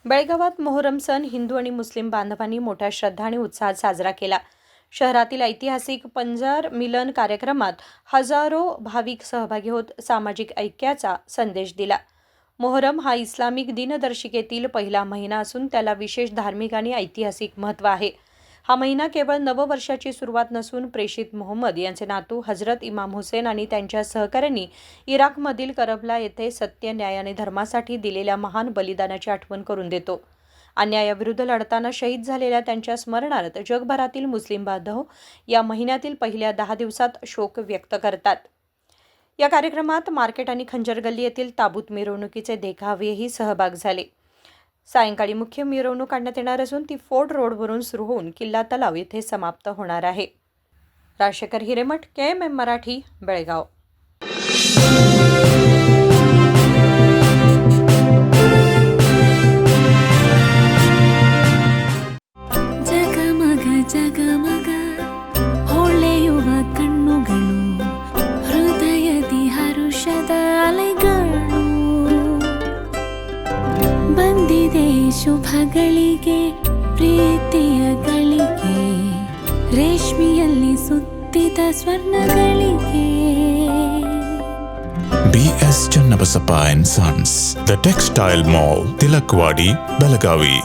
बेळगावात मोहरम सण हिंदू आणि मुस्लिम बांधवांनी मोठ्या श्रद्धा आणि उत्साहात साजरा केला. शहरातील ऐतिहासिक पंजार मिलन कार्यक्रमात हजारो भाविक सहभागी होत सामाजिक ऐक्याचा संदेश दिला. मोहरम हा इस्लामिक दिनदर्शिकेतील पहिला महिना असून त्याला विशेष धार्मिक आणि ऐतिहासिक महत्त्व आहे. हा महिना केवळ नववर्षाची सुरुवात नसून प्रेषित मोहम्मद यांचे नातू हजरत इमाम हुसेन आणि त्यांच्या सहकाऱ्यांनी इराकमधील करबला येथे सत्य, न्याय आणि धर्मासाठी दिलेल्या महान बलिदानाची आठवण करून देतो. अन्यायाविरुद्ध लढताना शहीद झालेल्या त्यांच्या स्मरणार्थ जगभरातील मुस्लिम बांधव या महिन्यातील पहिल्या 10 दिवसात शोक व्यक्त करतात. या कार्यक्रमात मार्केट आणि खंजर गल्ली येथील ताबूत मिरवणुकीचे देखावेही सहभाग झाले. सायंकाळी मुख्य मिरवणूक काढण्यात येणार असून ती फोर्ट रोडवरून सुरू होऊन किल्ला तलाव येथे समाप्त होणार आहे. राजशेखर हिरेमठ, KMM मराठी, बेळगाव. ಜಗಮಗ ಜಗಮಗ ಹೊಳೆಯುವ ಕಣ್ಣುಗಳು, ಹೃದಯದಿ ಹರುಷದ ಅಲೆಗಳು. ಬಂದಿದೆ ಶುಭಗಳಿಗೆ, ಪ್ರೀತಿಯ ಗಳಿಗೆ, ರೇಷ್ಮೆಯಲ್ಲಿ ಸುತ್ತಿದ ಸ್ವರ್ಣಗಳಿಗೆ. BS Channabasappa and Sons, The Textile Mall, Tilakvadi, Belagavi.